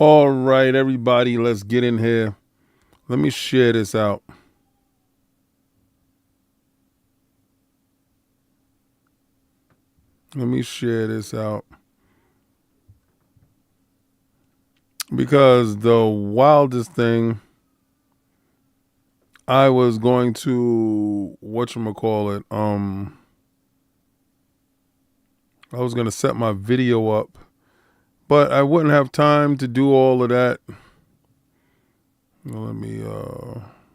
All right, everybody, let's get in here. Let me share this out. Let me share this out. Because the wildest thing, I was going to whatchamacallit, I was gonna set my video up, but I wouldn't have time to do all of that. Let me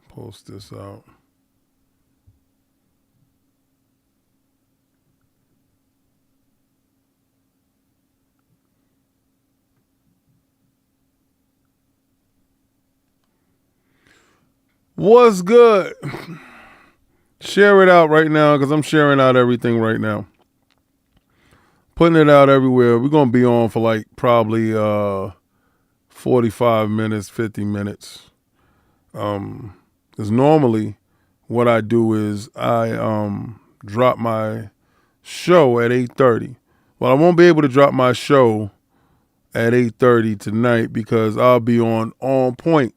post this out. What's good? Share it out right now because I'm sharing out everything right now. Putting it out everywhere. We're going to be on for like probably 45 minutes, 50 minutes. Because normally what I do is I drop my show at 8:30. Well, I won't be able to drop my show at 8:30 tonight because I'll be on Point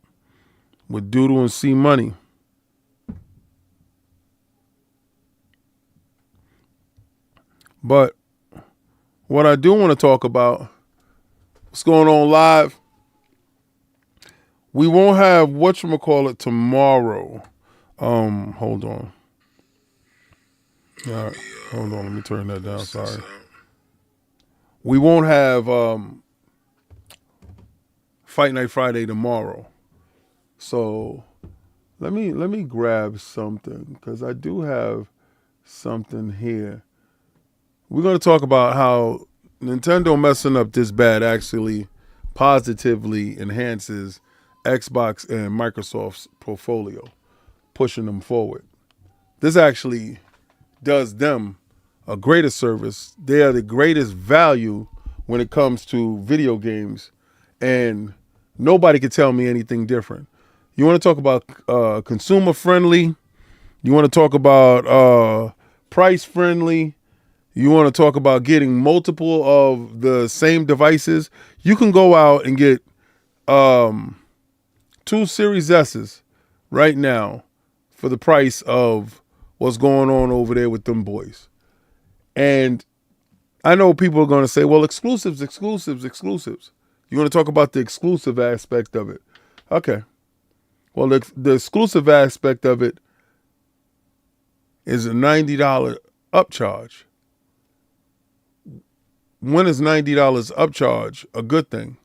with Doodle and C Money. But what I do want to talk about, what's going on live, we won't have whatchamacallit tomorrow. Hold on. All right, hold on, let me turn that down, sorry. We won't have Fight Night Friday tomorrow. So let me grab something because I do have something here. We're going to talk about how Nintendo messing up this bad actually positively enhances Xbox and Microsoft's portfolio, pushing them forward. This actually does them a greater service. They are the greatest value when it comes to video games, and nobody can tell me anything different. You want to talk about consumer friendly? You want to talk about price friendly? You want to talk about getting multiple of the same devices? You can go out and get two Series S's right now for the price of what's going on over there with them boys. And I know people are going to say, well, exclusives. You want to talk about the exclusive aspect of it? Okay. Well, the exclusive aspect of it is a $90 upcharge. When is $90 upcharge a good thing?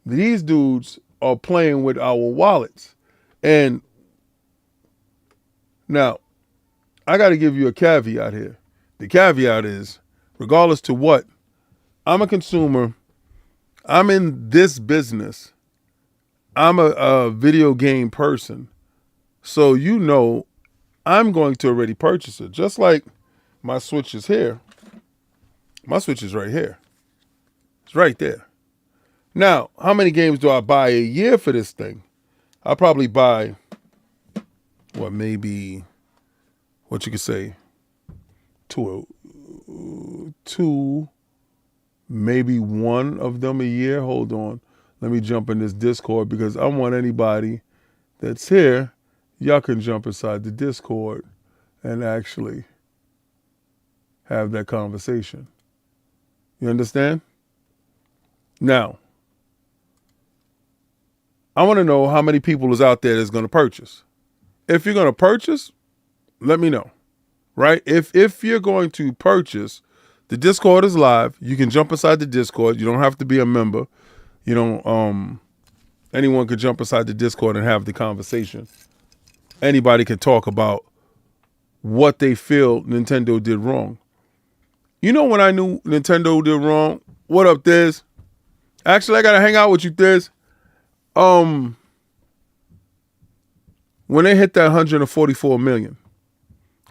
These dudes are playing with our wallets. And now, I got to give you a caveat here. The caveat is, regardless to what, I'm a consumer. I'm in this business. I'm a video game person. So you know I'm going to already purchase it. Just like my Switch is here. My Switch is right here. It's right there. Now, how many games do I buy a year for this thing? I probably buy, maybe, what you could say, two, maybe one of them a year. Hold on. Let me jump in this Discord because I want anybody that's here, y'all can jump inside the Discord and actually have that conversation. You understand? Now, I want to know how many people is out there that's going to purchase. If you're going to purchase, let me know. Right? If you're going to purchase, the Discord is live. You can jump inside the Discord. You don't have to be a member. You don't anyone could jump inside the Discord and have the conversation. Anybody can talk about what they feel Nintendo did wrong. You know when I knew Nintendo did wrong? What up, Thiz? Actually, I gotta hang out with you, Thiz. When they hit that 144 million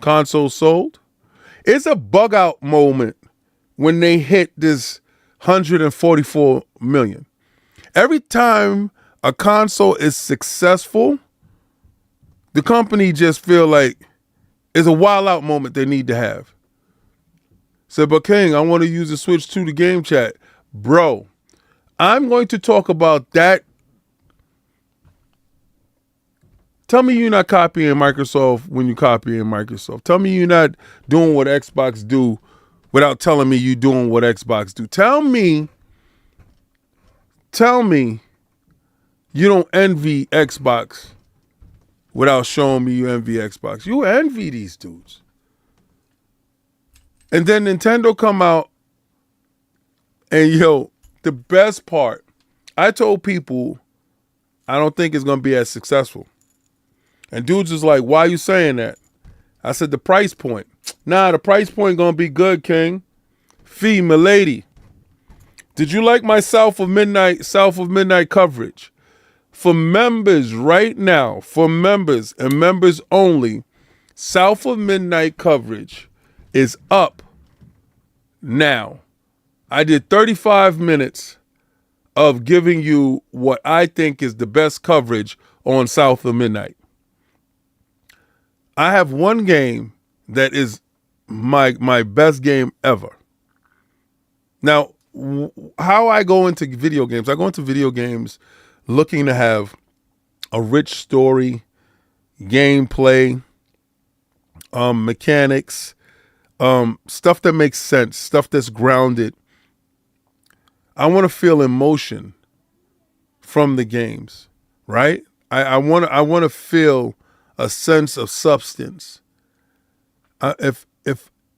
consoles sold, it's a bug out moment when they hit this 144 million. Every time a console is successful, the company just feel like it's a wild out moment they need to have. Said, but King, I want to use the Switch 2 to game chat. Bro, I'm going to talk about that. Tell me you're not copying Microsoft when you copying Microsoft. Tell me you're not doing what Xbox do without telling me you doing what Xbox do. Tell me you don't envy Xbox without showing me you envy Xbox. You envy these dudes. And then Nintendo come out and the best part, I told people I don't think it's going to be as successful. And dudes is like, why are you saying that? I said, the price point. Nah, the price point going to be good, King. Fee, milady. Did you like my South of Midnight coverage? For members right now, for members and members only, South of Midnight coverage is up now. I did 35 minutes of giving you what I think is the best coverage on South of Midnight. I have one game that is my best game ever. Now, how I go into video games, I go into video games looking to have a rich story, gameplay, mechanics, stuff that makes sense, stuff that's grounded. I want to feel emotion from the games, right? I want to feel a sense of substance. If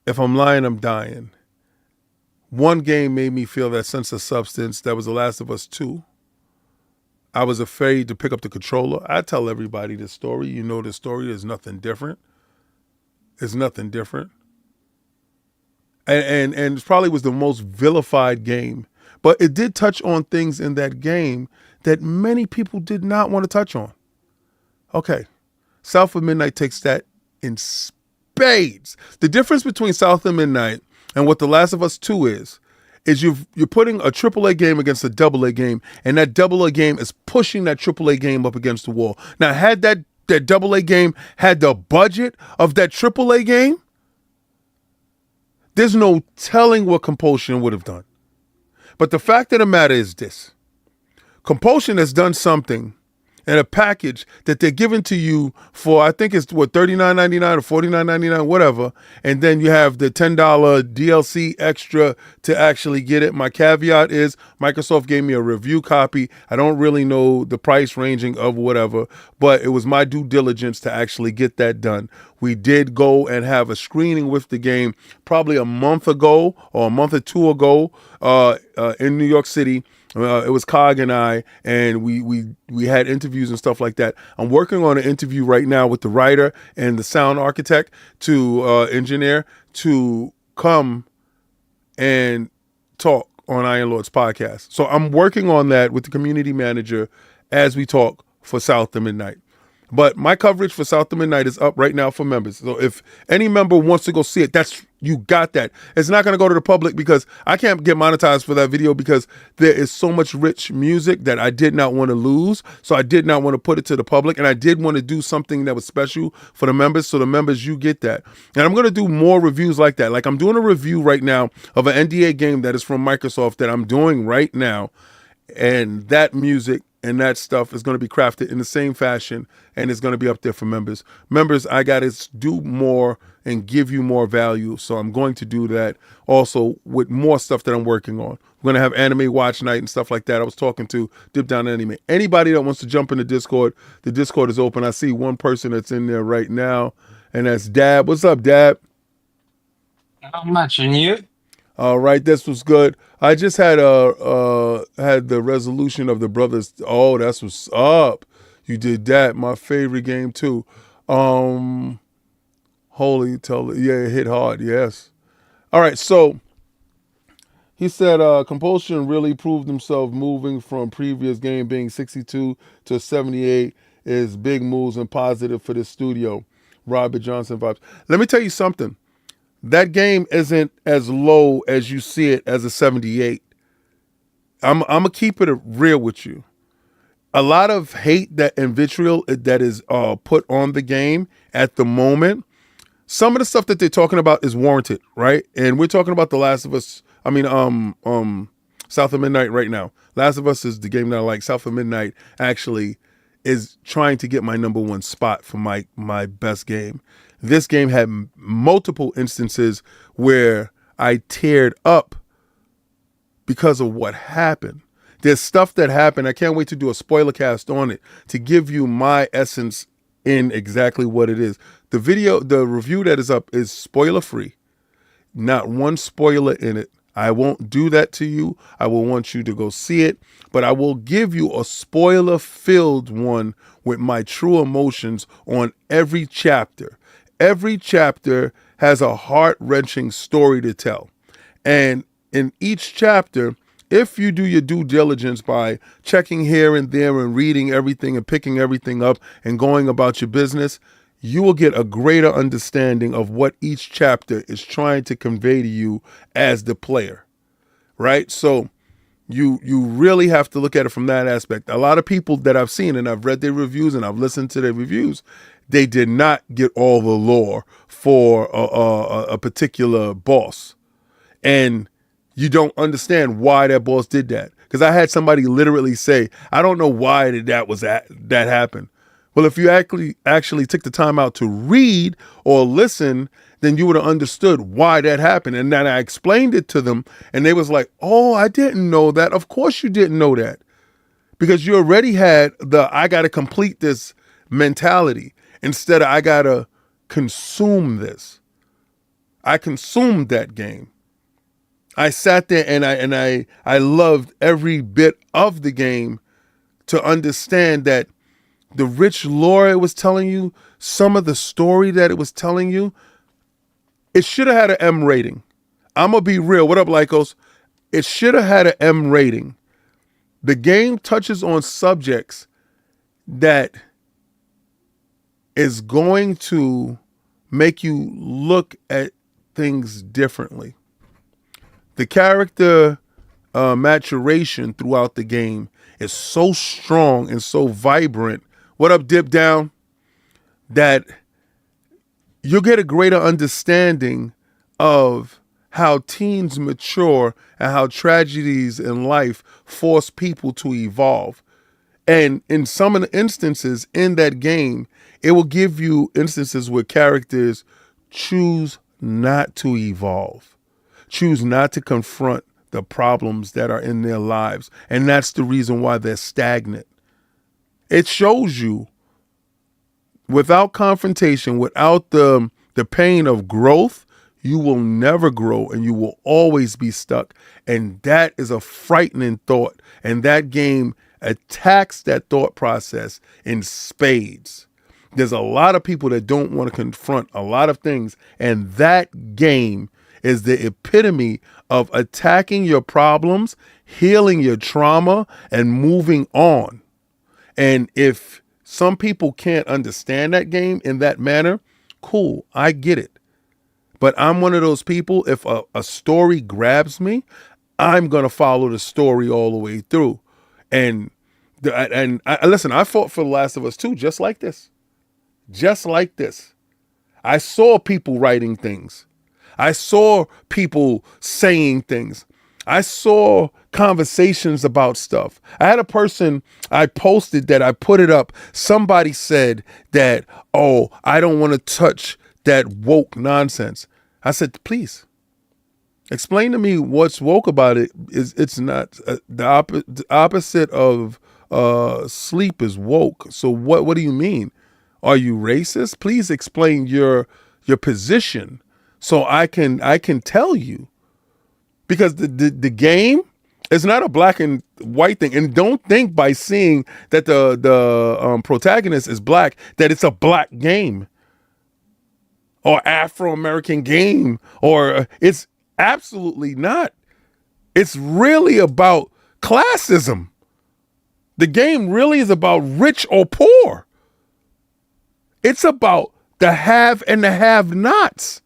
I'm lying, I'm dying. One game made me feel that sense of substance. That was The Last of Us 2. I was afraid to pick up the controller. I tell everybody the story. You know the story is nothing different. It's nothing different. And it probably was the most vilified game. But it did touch on things in that game that many people did not want to touch on. Okay. South of Midnight takes that in spades. The difference between South of Midnight and what The Last of Us 2 is you're putting a AAA game against a AA game, and that AA game is pushing that AAA game up against the wall. Now, had that AA game had the budget of that AAA game, there's no telling what Compulsion would have done. But the fact of the matter is this. Compulsion has done something in a package that they're giving to you for, I think it's $39.99 or $49.99, whatever. And then you have the $10 DLC extra to actually get it. My caveat is Microsoft gave me a review copy. I don't really know the price ranging of whatever, but it was my due diligence to actually get that done. We did go and have a screening with the game probably a month ago or a month or two ago in New York City. It was Cog and I, and we had interviews and stuff like that. I'm working on an interview right now with the writer and the sound architect to engineer to come and talk on Iron Lord's podcast. So I'm working on that with the community manager as we talk for South of Midnight. But my coverage for South of Midnight is up right now for members. So if any member wants to go see it, you got that. It's not going to go to the public because I can't get monetized for that video because there is so much rich music that I did not want to lose. So I did not want to put it to the public. And I did want to do something that was special for the members. So the members, you get that. And I'm going to do more reviews like that. Like I'm doing a review right now of an NDA game that is from Microsoft that I'm doing right now. And that music and that stuff is going to be crafted in the same fashion, and it's going to be up there for members. Members, I got to do more and give you more value, so I'm going to do that also with more stuff that I'm working on. We're going to have anime watch night and stuff like that. I was talking to Dip Down Anime. Anybody that wants to jump in the Discord is open. I see one person that's in there right now, and that's Dab. What's up, Dab? Not much, and you? All right, this was good. I just had the resolution of the brothers. Oh, that's what's up. You did that. My favorite game too. Holy yeah, it hit hard. Yes. All right, so he said Compulsion really proved himself moving from previous game being 62 to 78 is big moves and positive for this studio. Robert Johnson vibes. Let me tell you something. That game isn't as low as you see it as a 78. I'm gonna keep it real with you. A lot of hate and vitriol that is put on the game at the moment. Some of the stuff that they're talking about is warranted, right? And we're talking about The Last of Us. South of Midnight right now. Last of Us is the game that I like. South of Midnight actually is trying to get my number one spot for my best game. This game had multiple instances where I teared up because of what happened. There's stuff that happened. I can't wait to do a spoiler cast on it to give you my essence in exactly what it is. The review that is up is spoiler free. Not one spoiler in it. I won't do that to you. I will want you to go see it, but I will give you a spoiler-filled one with my true emotions on every chapter. Every chapter has a heart-wrenching story to tell. And in each chapter, if you do your due diligence by checking here and there and reading everything and picking everything up and going about your business, you will get a greater understanding of what each chapter is trying to convey to you as the player, right? So you really have to look at it from that aspect. A lot of people that I've seen, and I've read their reviews and I've listened to their reviews, they did not get all the lore for a particular boss. And you don't understand why that boss did that. Because I had somebody literally say, I don't know why that happened. Well, if you actually took the time out to read or listen, then you would have understood why that happened. And then I explained it to them, and they was like, oh, I didn't know that. Of course you didn't know that. Because you already had I got to complete this mentality instead of I got to consume this. I consumed that game. I sat there and I loved every bit of the game to understand that the rich lore it was telling you, some of the story that it was telling you, it should have had an M rating. I'm going to be real. What up, Lycos? It should have had an M rating. The game touches on subjects that is going to make you look at things differently. The character maturation throughout the game is so strong and so vibrant. What up, Dip Down? That you'll get a greater understanding of how teens mature and how tragedies in life force people to evolve. And in some of the instances in that game, it will give you instances where characters choose not to evolve, choose not to confront the problems that are in their lives. And that's the reason why they're stagnant. It shows you without confrontation, without the pain of growth, you will never grow and you will always be stuck. And that is a frightening thought. And that game attacks that thought process in spades. There's a lot of people that don't want to confront a lot of things. And that game is the epitome of attacking your problems, healing your trauma, and moving on. And if some people can't understand that game in that manner, cool, I get it. But I'm one of those people, if a story grabs me, I'm going to follow the story all the way through. And listen, I fought for The Last of Us 2 just like this. Just like this. I saw people writing things. I saw people saying things. I saw conversations about stuff. I had a person, I posted that, I put it up. Somebody said that, oh, I don't want to touch that woke nonsense. I said, please, explain to me what's woke about it. It's not the opposite of sleep is woke. So what do you mean? Are you racist? Please explain your position so I can tell you. Because the game is not a black and white thing. And don't think by seeing that the protagonist is black that it's a black game or Afro-American game, or it's absolutely not. It's really about classism. The game really is about rich or poor. It's about the have and the have-nots.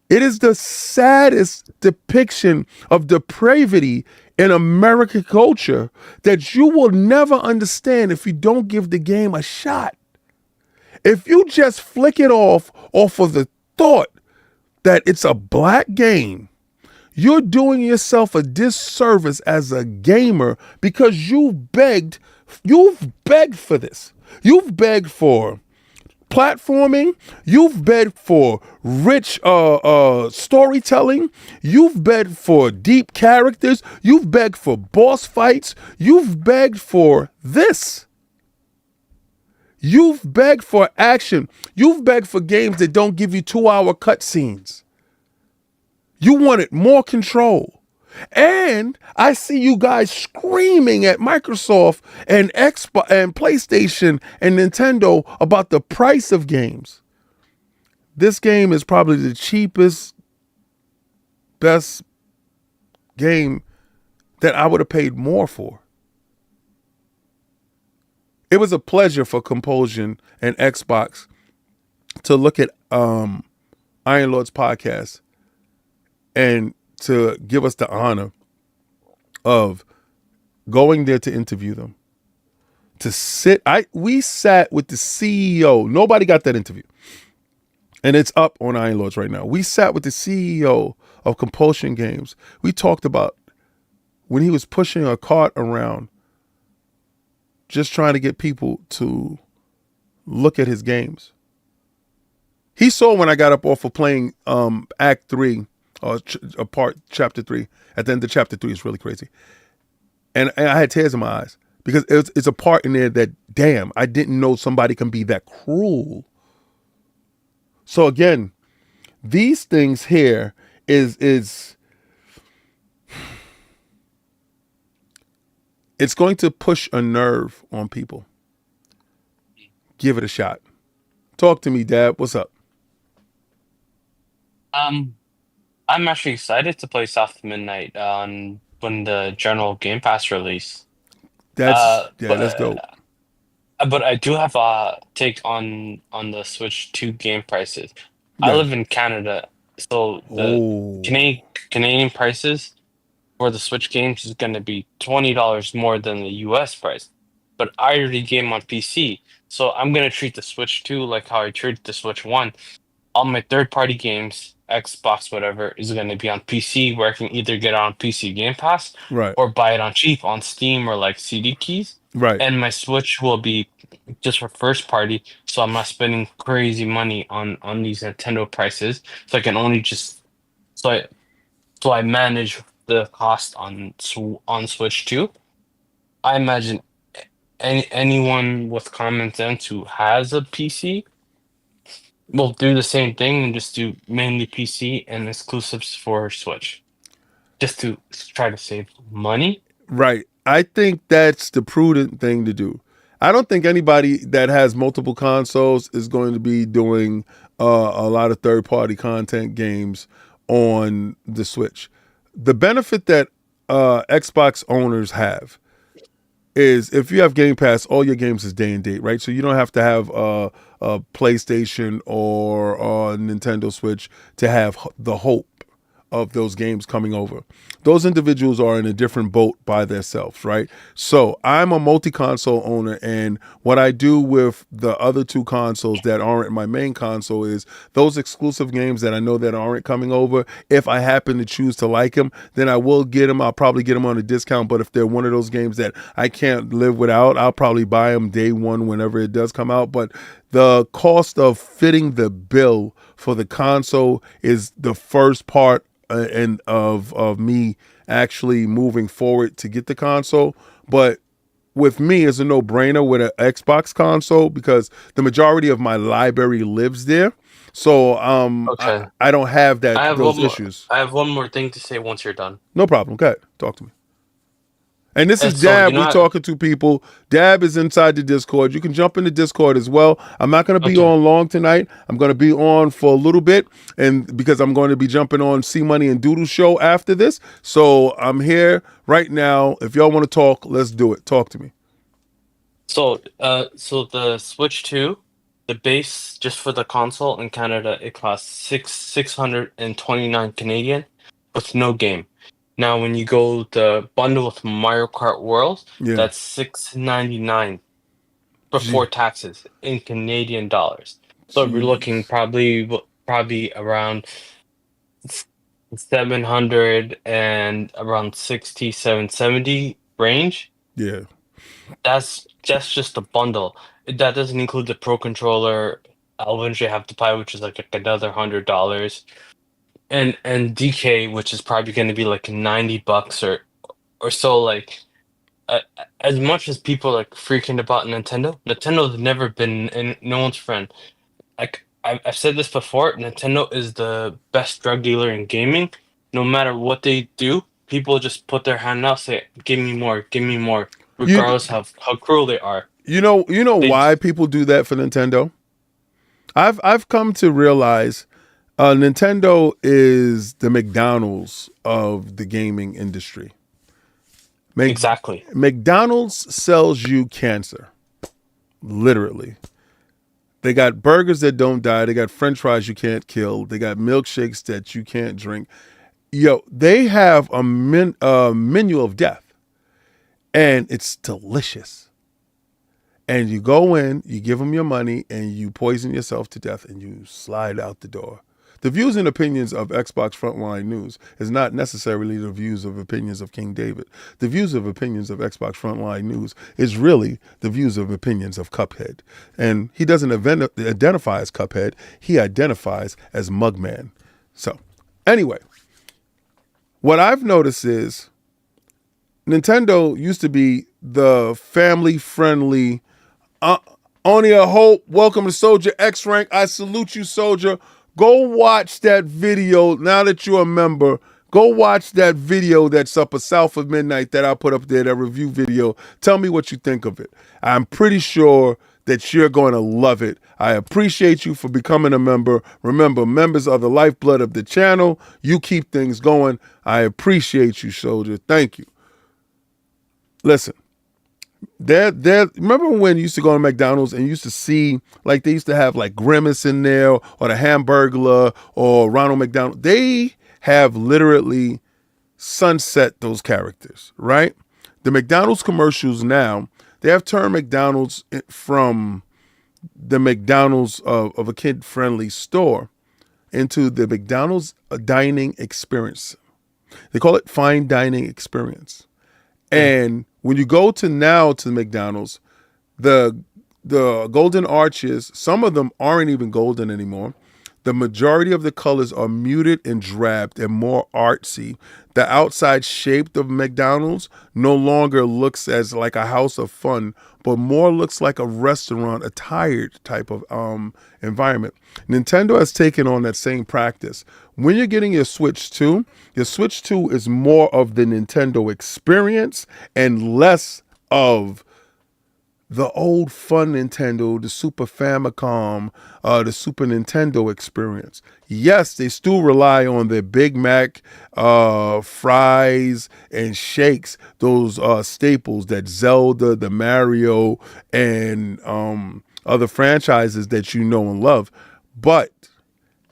It is the saddest depiction of depravity in American culture that you will never understand if you don't give the game a shot. If you just flick it off of the thought that it's a black game, You're doing yourself a disservice as a gamer because you've begged for this. You've begged for platforming. You've begged for rich storytelling. You've begged for deep characters. You've begged for boss fights. You've begged for this. You've begged for action. You've begged for games that don't give you 2-hour cutscenes. You wanted more control. And I see you guys screaming at Microsoft and Xbox and PlayStation and Nintendo about the price of games. This game is probably the cheapest, best game that I would have paid more for. It was a pleasure for Compulsion and Xbox to look at Iron Lord's podcast and to give us the honor of going there to interview them. We sat with the CEO. Nobody got that interview. And it's up on Iron Lords right now. We sat with the CEO of Compulsion Games. We talked about when he was pushing a cart around, just trying to get people to look at his games. He saw when I got up off of playing Act 3, or Chapter 3. At the end of Chapter 3 is really crazy. And I had tears in my eyes because it's a part in there that, damn, I didn't know somebody can be that cruel. So again, these things here is it's going to push a nerve on people. Give it a shot. Talk to me, Dad. What's up? Um, I'm actually excited to play South of Midnight on when the general Game Pass release. That's dope. But I do have a take on the Switch 2 game prices. I Yeah. live in Canada, so the Oh, Canadian prices for the Switch games is going to be $20 more than the US price. But I already game on PC, so I'm going to treat the Switch 2 like how I treat the Switch 1. All my third-party games, Xbox, whatever, is going to be on PC, where I can either get it on PC Game Pass right, or buy it on cheap on Steam or like CD keys. right, And my Switch will be just for first party, so I'm not spending crazy money on these Nintendo prices. So I can only just so I so I manage the cost on Switch 2. I imagine anyone with common sense who has a PC will do the same thing and just do mainly PC and exclusives for Switch, just to try to save money. right. I think that's the prudent thing to do. I don't think anybody that has multiple consoles is going to be doing a lot of third-party content games on the Switch. The benefit that Xbox owners have is if you have Game Pass, all your games is day and date, right? So you don't have to have a PlayStation or a Nintendo Switch to have the hope of those games coming over. Those individuals are in a different boat by themselves, right? So I'm a multi-console owner, and what I do with the other two consoles that aren't my main console is those exclusive games that I know that aren't coming over. If I happen to choose to like them, then I will get them. I'll probably get them on a discount. But if they're one of those games that I can't live without, I'll probably buy them day one whenever it does come out. But the cost of fitting the bill for the console is the first part and of me actually moving forward to get the console. But with me, it's a no-brainer with an Xbox console because the majority of my library lives there. So Okay. I don't have that I have those one more. issues. I have one more thing to say once you're done. No problem. Okay, talk to me. And this is And so Dab. We talking to people. Dab is inside the Discord. You can jump in the Discord as well. I'm not going to be okay. on long tonight. I'm going to be on for a little bit, and because I'm going to be jumping on C Money and Doodle Show after this. So I'm here right now. If y'all want to talk, let's do it. Talk to me. So the Switch 2, the base just for the console in Canada, it costs 629 Canadian with no game. Now when you go the bundle with Mario Kart World, Yeah. that's 699 before Gee, taxes in Canadian dollars. So we're looking jeez. probably around 700 and around 60, 770 range. Yeah. That's just a bundle. That doesn't include the Pro controller. I'll eventually have to buy, which is like another $100, and DK, which is probably going to be like $90 or so. Like, uh, as much as people like freaking about Nintendo, Nintendo's never been no one's friend. Like I've said this before, Nintendo is the best drug dealer in gaming. No matter what they do, people just put their hand out, say, give me more," You regardless of how cruel they are. you know They why people do that for Nintendo? I've come to realize Nintendo is the McDonald's of the gaming industry. Mc, exactly. McDonald's sells you cancer, literally. They got burgers that don't die. They got French fries you can't kill. They got milkshakes that you can't drink. Yo, they have a menu of death, and it's delicious. And you go in, you give them your money, and you poison yourself to death, and you slide out the door. The views and opinions of Xbox Frontline News is not necessarily the views of opinions of King David. The views of opinions of Xbox Frontline News is really the views of opinions of Cuphead. And he doesn't identify as Cuphead, he identifies as Mugman. So, anyway, what I've noticed is Nintendo used to be the family friendly. Onia Hope, welcome to Soldier X Rank. I salute you, Soldier. Go watch that video now that you're a member. Go watch that video that's up at South of Midnight that I put up there, that review video. Tell me what you think of it. I'm pretty sure that you're going to love it. I appreciate you for becoming a member. Remember, members are the lifeblood of the channel. You keep things going. I appreciate you, Soldier. Thank you. Listen. Remember when you used to go to McDonald's and you used to see, like, they used to have like Grimace in there or the Hamburglar or Ronald McDonald. They have literally sunset those characters, right? The McDonald's commercials now, they have turned McDonald's from the McDonald's of a kid-friendly store into the McDonald's dining experience. They call it fine dining experience. And when you go to the McDonald's, the golden arches, some of them aren't even golden anymore. The majority of the colors are muted and drabbed and more artsy. The outside shape of McDonald's no longer looks as like a house of fun, but more looks like a restaurant, a tired type of environment. Nintendo has taken on that same practice. When you're getting your Switch 2 is more of the Nintendo experience and less of the old fun Nintendo, the Super Famicom, the Super Nintendo experience. Yes, they still rely on their Big Mac, fries, and shakes, those staples that Zelda, the Mario, and other franchises that you know and love. But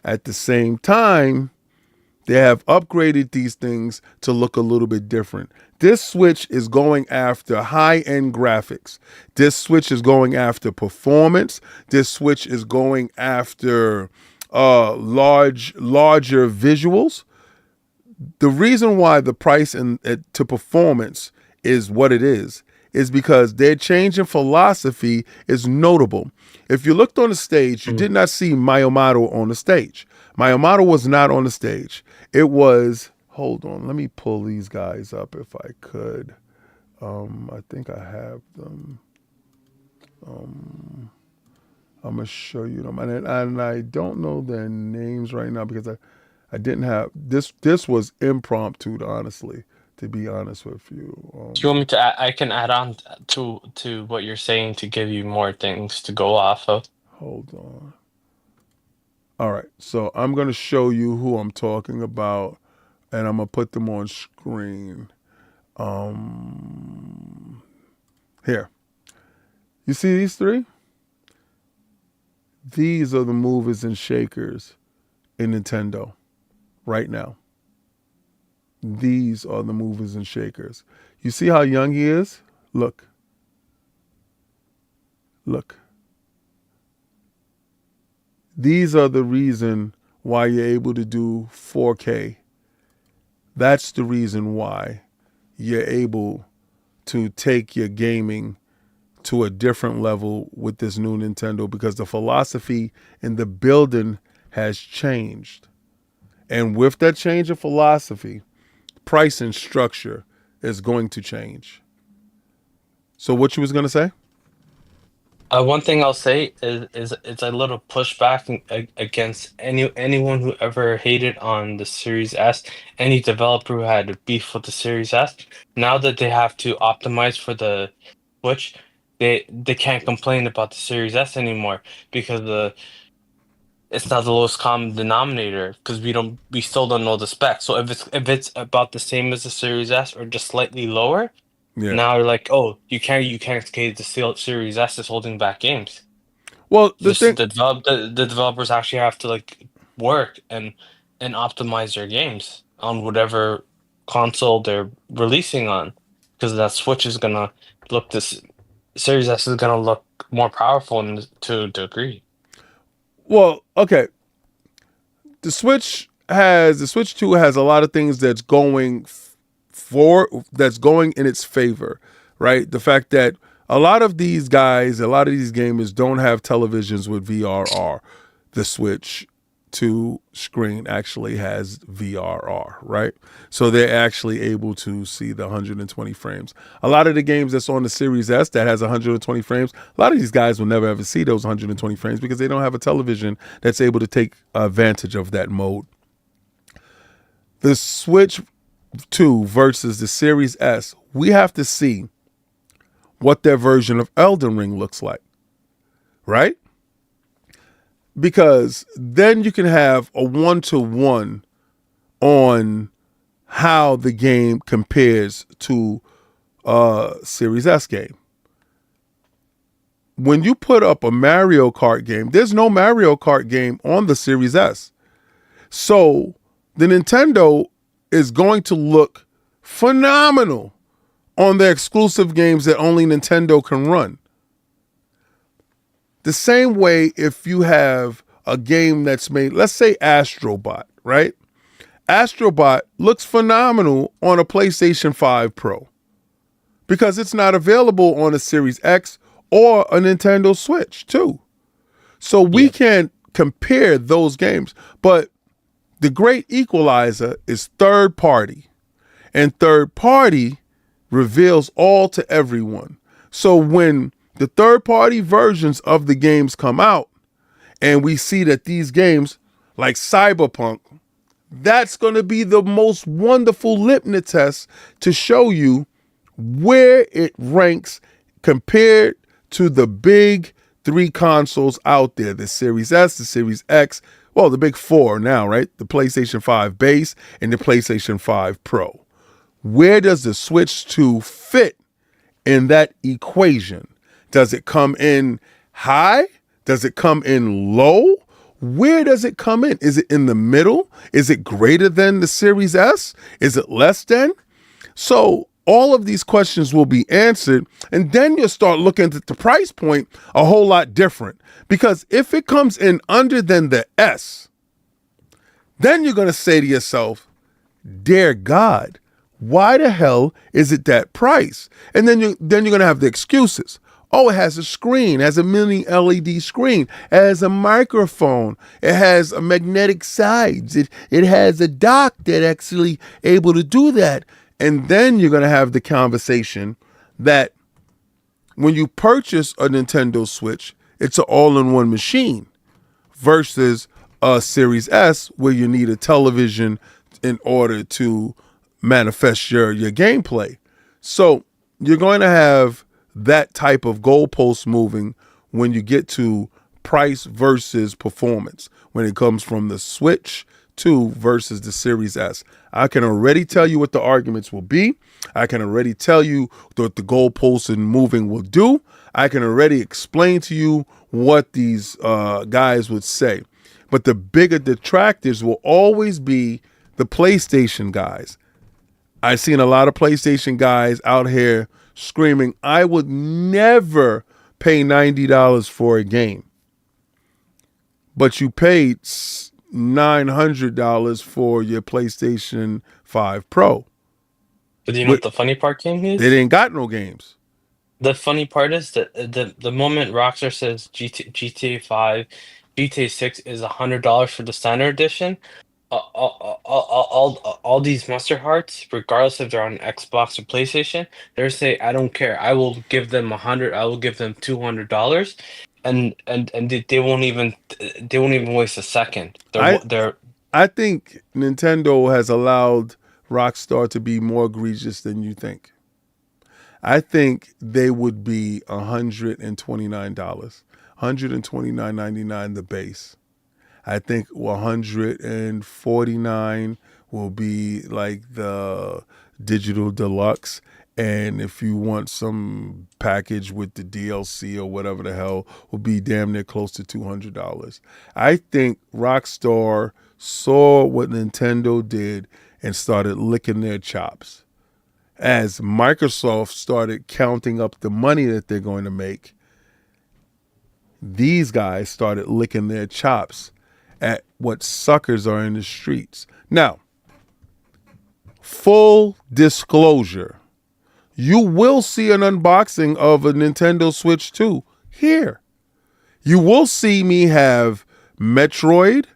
at the same time, they have upgraded these things to look a little bit different. This Switch is going after high-end graphics. This Switch is going after performance. This Switch is going after larger visuals. The reason why the price to performance is what it is because their change in philosophy is notable. If you looked on the stage, you did not see Miyamoto on the stage. Miyamoto was not on the stage. It was, hold on, let me pull these guys up if I could. I think I have them. I'm going to show you them. And I don't know their names right now because I didn't have, this was impromptu, honestly, to be honest with you. Do you want me to? I can add on to what you're saying to give you more things to go off of. Hold on. All right, so I'm going to show you who I'm talking about, and I'm going to put them on screen. Here. You see these three? These are the movers and shakers in Nintendo right now. These are the movers and shakers. You see how young he is? Look. Look. These are the reason why you're able to do 4K That's the reason why you're able to take your gaming to a different level with this new Nintendo, because the philosophy in the building has changed. And with that change of philosophy, price and structure is going to change. So what you was going to say? One thing I'll say is it's a little pushback against anyone who ever hated on the Series S, any developer who had beef with the Series S. Now that they have to optimize for the Switch, they can't complain about the Series S anymore because it's not the lowest common denominator because we still don't know the specs. So if it's about the same as the Series S or just slightly lower, Yeah. now you're like, oh, you can't escape the Series S is holding back games. Well, the Just thing, the developers actually have to like work and optimize their games on whatever console they're releasing on, because that Switch is gonna this Series S is gonna look more powerful to a degree. well, okay. The Switch 2 has a lot of things that's going in its favor, right? The fact that a lot of these gamers don't have televisions with VRR. The Switch 2 screen actually has VRR, right? So they're actually able to see the 120 frames. A lot of the games that's on the Series S that has 120 frames, a lot of these guys will never ever see those 120 frames because they don't have a television that's able to take advantage of that mode. The Switch 2 versus the Series S, we have to see what their version of Elden Ring looks like, right? Because then you can have a one-to-one on how the game compares to a Series S game. When you put up a Mario Kart game, there's no Mario Kart game on the Series S. So the Nintendo is going to look phenomenal on the exclusive games that only Nintendo can run. The same way if you have a game that's made, let's say Astrobot, right? Astrobot looks phenomenal on a PlayStation 5 Pro because it's not available on a Series X or a Nintendo Switch too. So we can't compare those games. But the great equalizer is third party. And third party reveals all to everyone. So when the third party versions of the games come out and we see that these games like Cyberpunk, that's going to be the most wonderful litmus test to show you where it ranks compared to the big three consoles out there, the Series S, the Series X, well, the big four now, right? The PlayStation 5 base and the PlayStation 5 Pro. Where does the Switch 2 fit in that equation? Does it come in high? Does it come in low? Where does it come in? Is it in the middle? Is it greater than the Series S? Is it less than? So all of these questions will be answered, and then you'll start looking at the price point a whole lot different. Because if it comes in under than the S, then you're going to say to yourself, dear God, why the hell is it that price? And then you're going to have the excuses. Oh, it has a screen, it has a mini LED screen, it has a microphone, it has a magnetic sides, it has a dock that actually able to do that. And then you're going to have the conversation that when you purchase a Nintendo Switch, it's an all-in-one machine versus a Series S where you need a television in order to manifest your gameplay. So you're going to have that type of goalpost moving when you get to price versus performance when it comes from the Switch 2 versus the Series S. I can already tell you what the arguments will be. I can already tell you what the goalposts and moving will do. I can already explain to you what these guys would say. But the bigger detractors will always be the PlayStation guys. I've seen a lot of PlayStation guys out here screaming, I would never pay $90 for a game. But you paid $900 for your PlayStation 5 Pro. But do you know But what the funny part, King, they is? didn't got no games. The funny part is that the moment Rockstar says GTA 5, GTA 6 is $100 for the standard edition, all these Monster Hearts, regardless if they're on Xbox or PlayStation, they're say, I don't care. I will give them 100. I will give them $200, and they won't even waste a second. I They're I think Nintendo has allowed Rockstar to be more egregious than you think. I think they would be $129, $129.99 the base. I think 149 will be like the digital deluxe. And if you want some package with the DLC or whatever the hell, will be damn near close to $200. I think Rockstar saw what Nintendo did and started licking their chops. As Microsoft started counting up the money that they're going to make, these guys started licking their chops at what suckers are in the streets. Now, full disclosure, you will see an unboxing of a Nintendo Switch 2 here. You will see me have Metroid.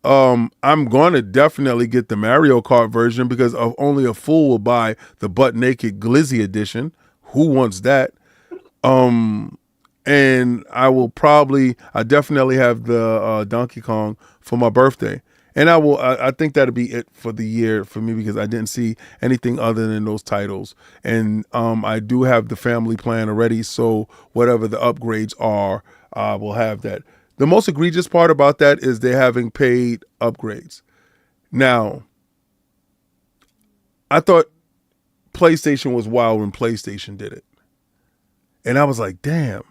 I'm going to definitely get the Mario Kart version because only a fool will buy the butt naked Glizzy edition. Who wants that? And I definitely have the Donkey Kong for my birthday. And I think that'll be it for the year for me because I didn't see anything other than those titles. And I do have the family plan already, so whatever the upgrades are, I will have that. The most egregious part about that is they having paid upgrades. Now, I thought PlayStation was wild when PlayStation did it. And I was like, damn,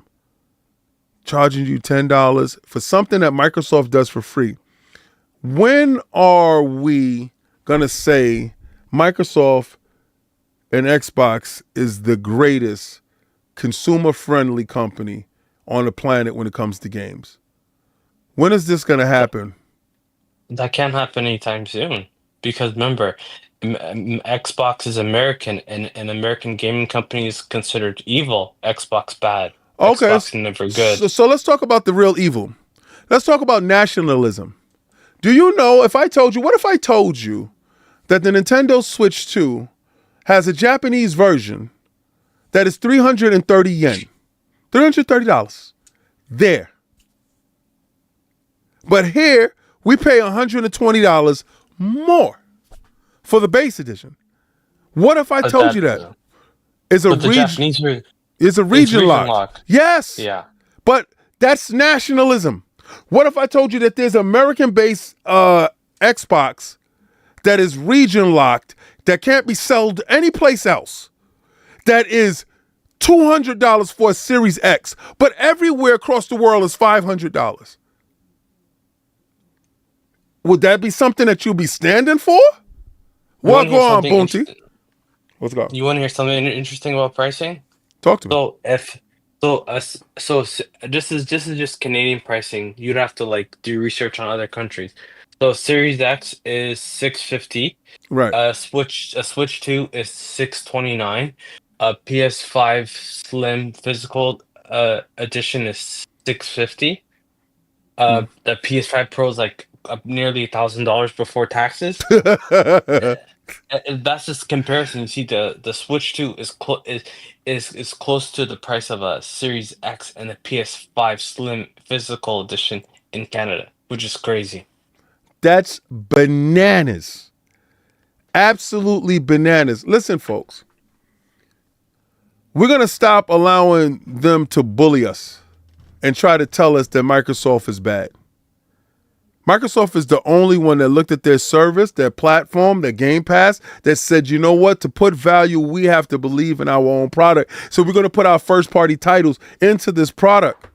charging you $10 for something that Microsoft does for free. When are we going to say Microsoft and Xbox is the greatest consumer-friendly company on the planet when it comes to games? When is this going to happen? That can't happen anytime soon because remember, Xbox is American, and an American gaming company is considered evil. Xbox bad. Okay, Xbox never good. so let's talk about the real evil. Let's talk about nationalism. Do you know what if I told you that the Nintendo Switch 2 has a Japanese version that is 330 yen? $330. There. But here, we pay $120 more for the base edition. What if I told you that? It's a region lock. Yes. Yeah. But that's nationalism. What if I told you that there's American-based Xbox that is region locked that can't be sold anyplace else? That is $200 for a Series X, but everywhere across the world is $500. Would that be something that you'll be standing for? What go on, Boonty? What's going on? You want to hear something interesting about pricing? Talk to me. This is just Canadian pricing. You'd have to like do research on other countries. So Series X is $650. Right. A Switch 2 is $629. A PS5 Slim physical edition is $650. The PS5 Pro is like nearly $1,000 before taxes. That's just comparison. You see, the Switch 2 is close to the price of a Series X and a PS5 Slim physical edition in Canada, which is crazy. That's bananas. Absolutely bananas. Listen, folks. We're going to stop allowing them to bully us and try to tell us that Microsoft is bad. Microsoft is the only one that looked at their service, their platform, their Game Pass, that said, you know what, to put value, we have to believe in our own product. So we're going to put our first-party titles into this product.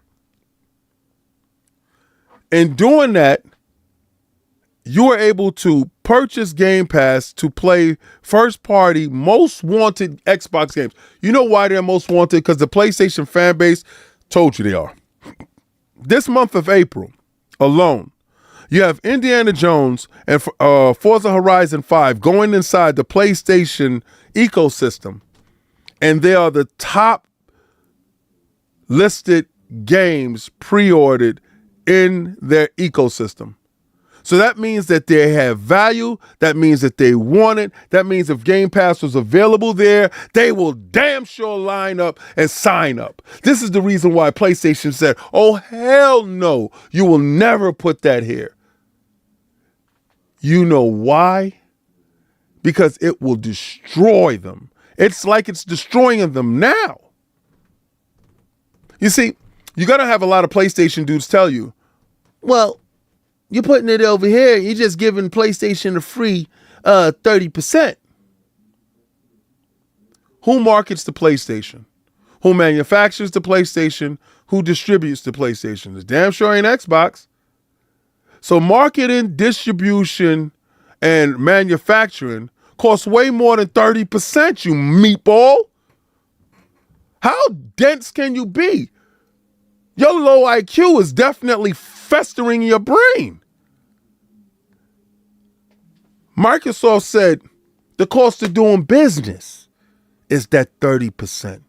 In doing that, you are able to purchase Game Pass to play first-party, most wanted Xbox games. You know why they're most wanted? Because the PlayStation fan base told you they are. This month of April alone, You have Indiana Jones and Forza Horizon 5 going inside the PlayStation ecosystem, and they are the top listed games pre-ordered in their ecosystem. So that means that they have value. That means that they want it. That means if Game Pass was available there, they will damn sure line up and sign up. This is the reason why PlayStation said, oh, hell no, you will never put that here. You know why? Because it will destroy them. It's like it's destroying them now. You see, you're going to have a lot of PlayStation dudes tell you, well, you're putting it over here. You're just giving PlayStation a free 30%. Who markets the PlayStation? Who manufactures the PlayStation? Who distributes the PlayStation? It's damn sure ain't Xbox. So marketing, distribution, and manufacturing costs way more than 30%, you meatball. How dense can you be? Your low IQ is definitely festering in your brain. Microsoft said the cost of doing business is that 30%.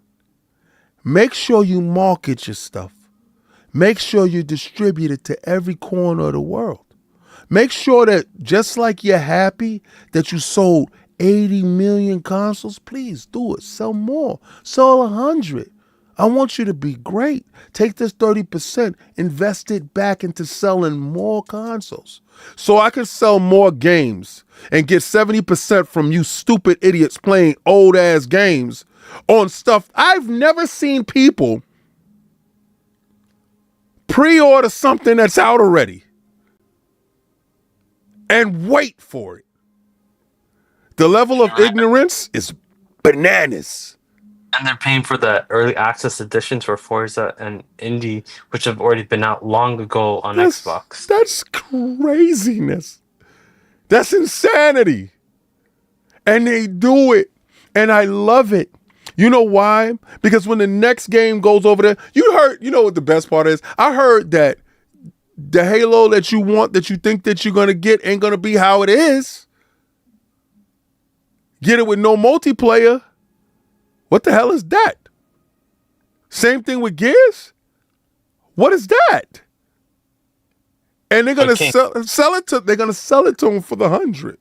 Make sure you market your stuff. Make sure you distribute it to every corner of the world. Make sure that just like you're happy that you sold 80 million consoles, please do it. Sell more. Sell 100. I want you to be great. Take this 30%, invest it back into selling more consoles. So I can sell more games and get 70% from you stupid idiots playing old ass games on stuff. I've never seen people pre-order something that's out already and wait for it. The level of ignorance is bananas. And they're paying for the early access editions for Forza and Indy, which have already been out long ago on Xbox. That's craziness. That's insanity. And they do it. And I love it. You know why? Because when the next game goes over there, you know what the best part is? I heard that the Halo that you want, that you think that you're going to get, ain't going to be how it is. Get it with no multiplayer. What the hell is that? Same thing with Gears? What is that? And they're gonna sell it to them for the 100.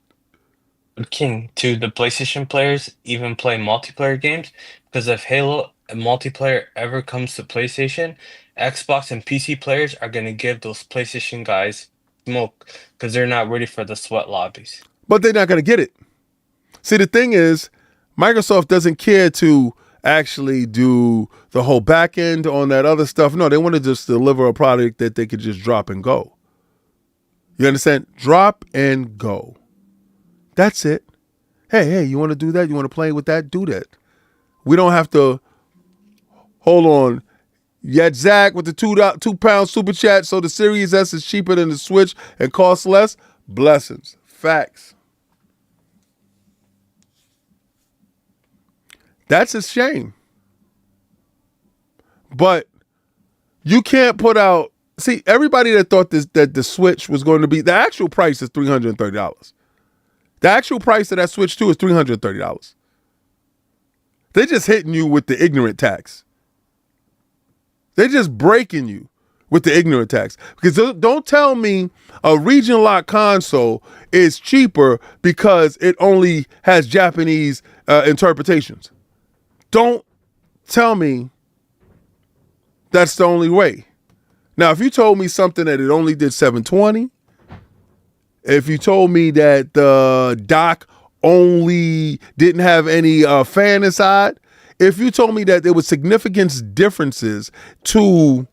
King, to the PlayStation players even play multiplayer games, because if Halo multiplayer ever comes to PlayStation, Xbox and PC players are gonna give those PlayStation guys smoke because they're not ready for the sweat lobbies. But they're not gonna get it. See, the thing is, Microsoft doesn't care to actually do the whole back end on that other stuff. No, they want to just deliver a product that they could just drop and go. You understand? Drop and go. That's it. Hey, you want to do that? You want to play with that? Do that. We don't have to, hold on. Yet Zach with the £2 super chat, so the Series S is cheaper than the Switch and costs less. Blessings. Facts. That's a shame. But you can't put out, see, everybody that thought that the Switch was going to be, the actual price is $330. The actual price of that Switch 2 is $330. They're just hitting you with the ignorant tax. They're just breaking you with the ignorant tax. Because don't tell me a region locked console is cheaper because it only has Japanese interpretations. Don't tell me that's the only way. Now, if you told me something that it only did 720, if you told me that the dock only didn't have any fan inside, if you told me that there was significant differences to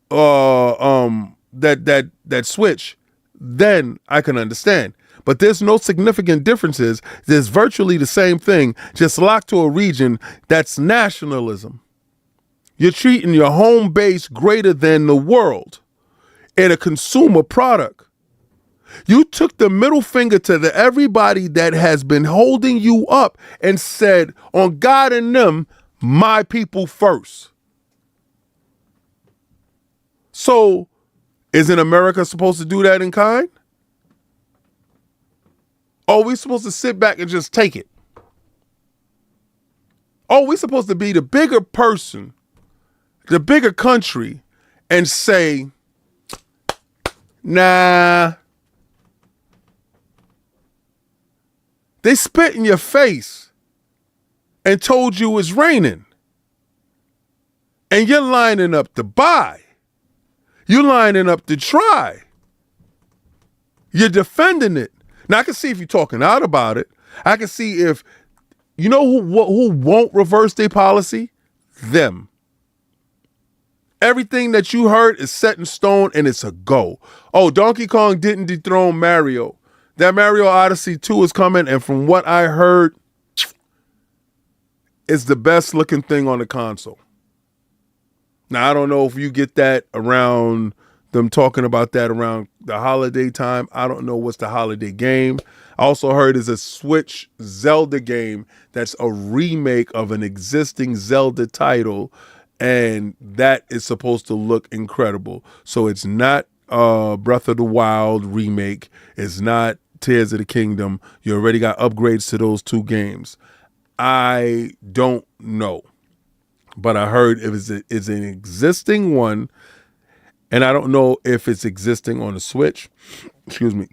that Switch, then I can understand. But there's no significant differences. There's virtually the same thing, just locked to a region. That's nationalism. You're treating your home base greater than the world in a consumer product. You took the middle finger to everybody that has been holding you up and said, on God and them, my people first. So Isn't America supposed to do that in kind? Or are we supposed to sit back and just take it? Or are we supposed to be the bigger person, the bigger country, and say, nah, they spit in your face and told you it's raining. And you're lining up to buy. You're lining up to try. You're defending it. Now, I can see if you're talking out about it. I can see if, you know who won't reverse their policy? Them. Everything that you heard is set in stone and it's a go. Oh, Donkey Kong didn't dethrone Mario. That Mario Odyssey 2 is coming, and from what I heard, it's the best looking thing on the console. Now, I don't know if you get that around them talking about that around the holiday time. I don't know what's the holiday game. I also heard is a Switch Zelda game that's a remake of an existing Zelda title, and that is supposed to look incredible. So it's not Breath of the Wild remake. It's not Tears of the Kingdom. You already got upgrades to those two games. I don't know. But I heard it's an existing one, and I don't know if it's existing on the Switch. Excuse me.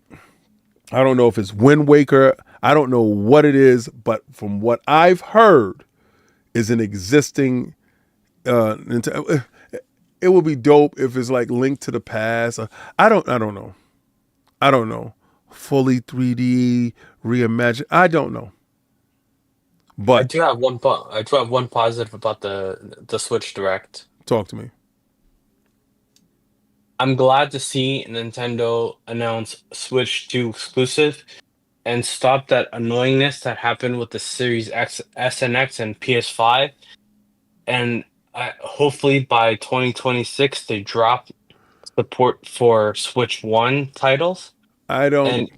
I don't know if it's Wind Waker. I don't know what it is, but from what I've heard, is an existing. It would be dope if it's like Link to the Past. I don't know. I don't know. Fully 3D reimagined. I don't know. But I do have one positive about the Switch Direct. Talk to me. I'm glad to see Nintendo announce Switch 2 exclusive and stop that annoyingness that happened with the Series X, S and X, and PS5. And hopefully by 2026 they drop support for Switch 1 titles. I don't. And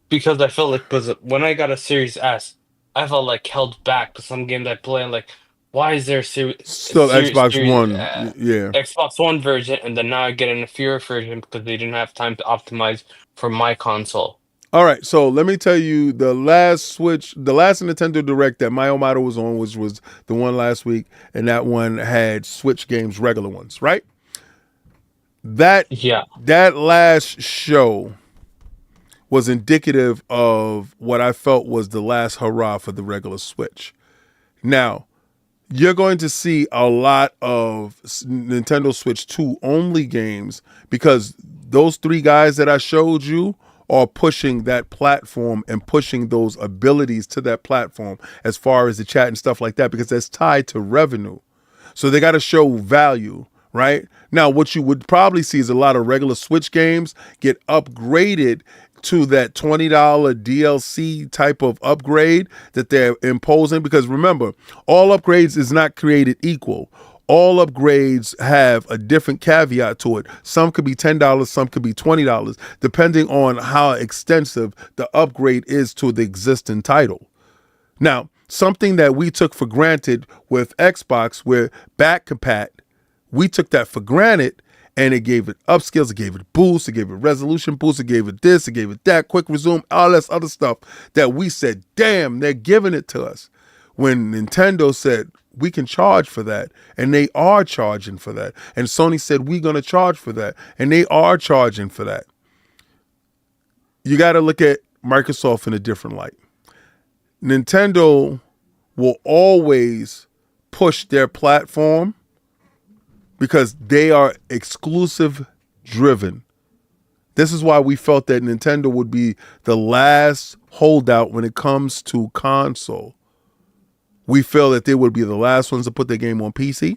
because I felt like when I got a Series S, I felt like held back to some games I play. I'm like, why is there Still Xbox One. Yeah. Xbox One version, and then now I get an inferior version because they didn't have time to optimize for my console. All right, so let me tell you, the last Nintendo Direct that my Omato was on, which was the one last week, and that one had Switch games, regular ones, right? That last show was indicative of what I felt was the last hurrah for the regular Switch. Now, you're going to see a lot of Nintendo Switch 2 only games because those three guys that I showed you are pushing that platform and pushing those abilities to that platform as far as the chat and stuff like that, because that's tied to revenue. So they got to show value, right? Now, what you would probably see is a lot of regular Switch games get upgraded to that $20 DLC type of upgrade that they're imposing. Because remember, all upgrades is not created equal. All upgrades have a different caveat to it. Some could be $10, some could be $20, depending on how extensive the upgrade is to the existing title. Now, something that we took for granted with Xbox, where back compat, we took that for granted, and it gave it upskills, it gave it boost, it gave it resolution boost, it gave it this, it gave it that, quick resume, all this other stuff that we said, damn, they're giving it to us. When Nintendo said, we can charge for that, and they are charging for that. And Sony said, we're going to charge for that, and they are charging for that. You got to look at Microsoft in a different light. Nintendo will always push their platform because they are exclusive driven. This is why we felt that Nintendo would be the last holdout when it comes to console. We feel that they would be the last ones to put their game on PC.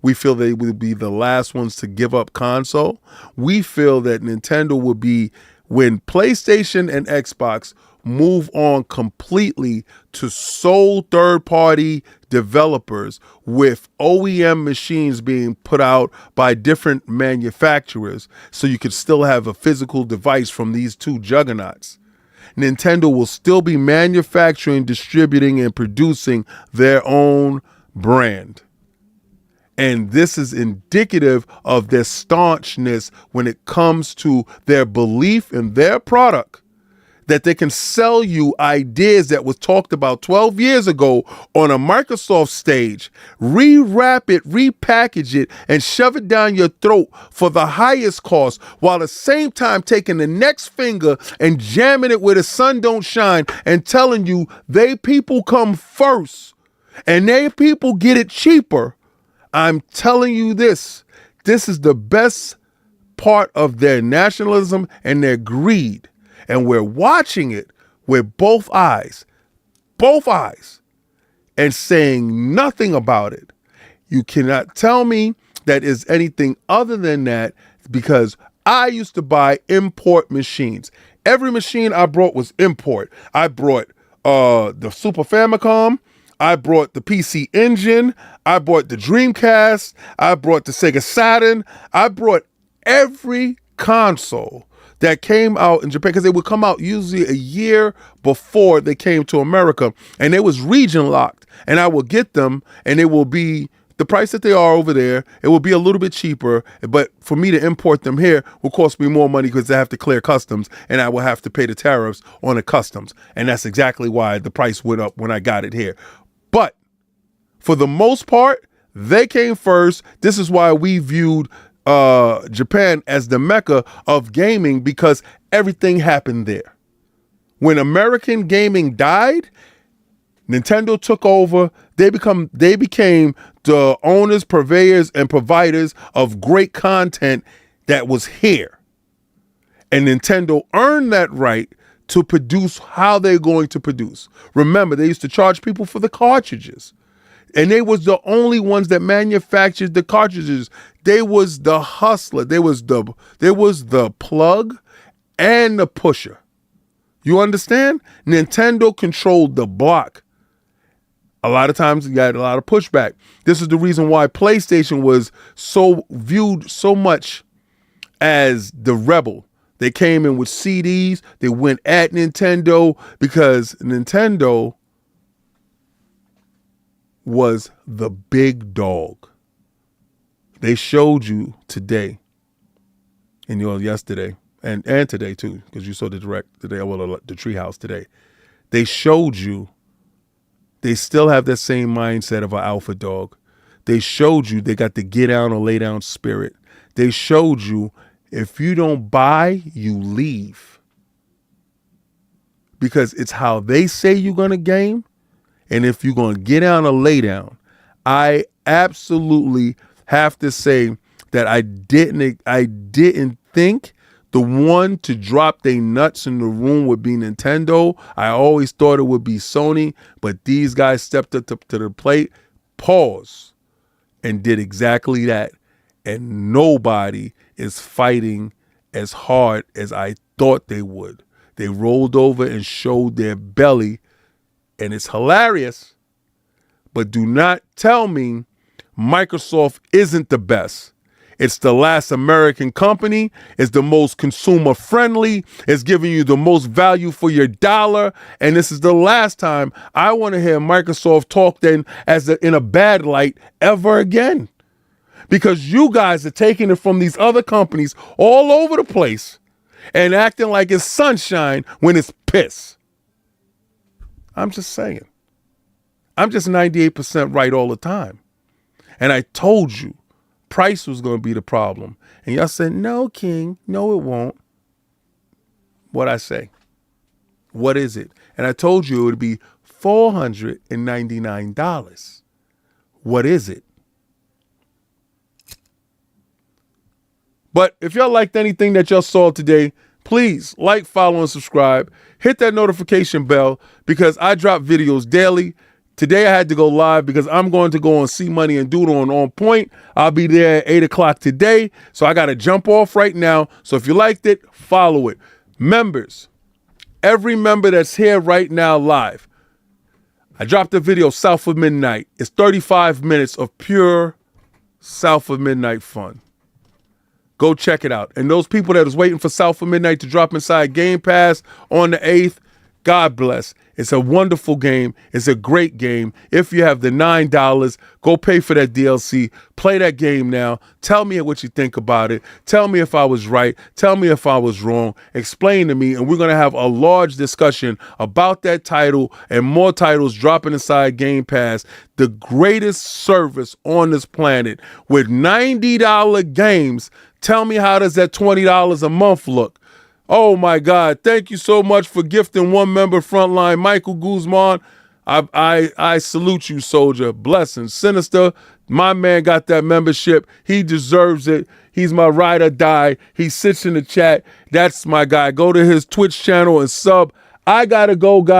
We feel they would be the last ones to give up console. We feel that Nintendo would be when PlayStation and Xbox move on completely to sole third-party developers with OEM machines being put out by different manufacturers so you could still have a physical device from these two juggernauts. Nintendo will still be manufacturing, distributing, and producing their own brand. And this is indicative of their staunchness when it comes to their belief in their product, that they can sell you ideas that was talked about 12 years ago on a Microsoft stage, rewrap it, repackage it, and shove it down your throat for the highest cost, while at the same time taking the next finger and jamming it where the sun don't shine and telling you they people come first and they people get it cheaper. I'm telling you this is the best part of their nationalism and their greed. And we're watching it with both eyes, and saying nothing about it. You cannot tell me that is anything other than that, because I used to buy import machines. Every machine I brought was import. I brought the Super Famicom. I brought the PC Engine. I brought the Dreamcast. I brought the Sega Saturn. I brought every console that came out in Japan, because they would come out usually a year before they came to America, and they was region locked, and I will get them, and it will be the price that they are over there. It will be a little bit cheaper, but for me to import them here will cost me more money because I have to clear customs, and I will have to pay the tariffs on the customs, and that's exactly why the price went up when I got it here. But for the most part, they came first. This is why we viewed Japan as the mecca of gaming, because everything happened there. When American gaming died, Nintendo took over. They became the owners, purveyors, and providers of great content that was here. And Nintendo earned that right to produce how they're going to produce. Remember, they used to charge people for the cartridges. And they was the only ones that manufactured the cartridges. They was the hustler. There was the plug and the pusher. You understand? Nintendo controlled the block. A lot of times you got a lot of pushback. This is the reason why PlayStation was so viewed so much as the rebel. They came in with CDs. They went at Nintendo because Nintendo was the big dog. They showed you today, and yesterday, and today too, because you saw the direct today, well, the Treehouse today. They showed you they still have that same mindset of an alpha dog. They showed you they got the get down or lay down spirit. They showed you if you don't buy, you leave. Because it's how they say you're going to game. And if you're going to get down or lay down, I absolutely have to say that I didn't think the one to drop their nuts in the room would be Nintendo. I always thought it would be Sony, but these guys stepped up to the plate, paused, and did exactly that. And nobody is fighting as hard as I thought they would. They rolled over and showed their belly. And it's hilarious, but do not tell me Microsoft isn't the best. It's the last American company. It's the most consumer friendly. It's giving you the most value for your dollar. And this is the last time I want to hear Microsoft talk then in a bad light ever again. Because you guys are taking it from these other companies all over the place and acting like it's sunshine when it's piss. I'm just saying. I'm just 98% right all the time. And I told you price was going to be the problem. And y'all said, no, King, no, it won't. What'd I say? What is it? And I told you it would be $499. What is it? But if y'all liked anything that y'all saw today, please like, follow, and subscribe. Hit that notification bell because I drop videos daily. Today I had to go live because I'm going to go on C Money and Doodle on Point. I'll be there at 8 o'clock today. So I got to jump off right now. So if you liked it, follow it. Members, every member that's here right now live, I dropped a video, South of Midnight. It's 35 minutes of pure South of Midnight fun. Go check it out. And those people that was waiting for South of Midnight to drop inside Game Pass on the 8th, God bless. It's a wonderful game. It's a great game. If you have the $9, go pay for that DLC. Play that game now. Tell me what you think about it. Tell me if I was right. Tell me if I was wrong. Explain to me, and we're going to have a large discussion about that title and more titles dropping inside Game Pass, the greatest service on this planet with $90 games. Tell me, how does that $20 a month look? Oh my God. Thank you so much for gifting one member Frontline, Michael Guzman. I salute you, soldier. Blessings. Sinister, my man got that membership. He deserves it. He's my ride or die. He sits in the chat. That's my guy. Go to his Twitch channel and sub. I gotta go, guys.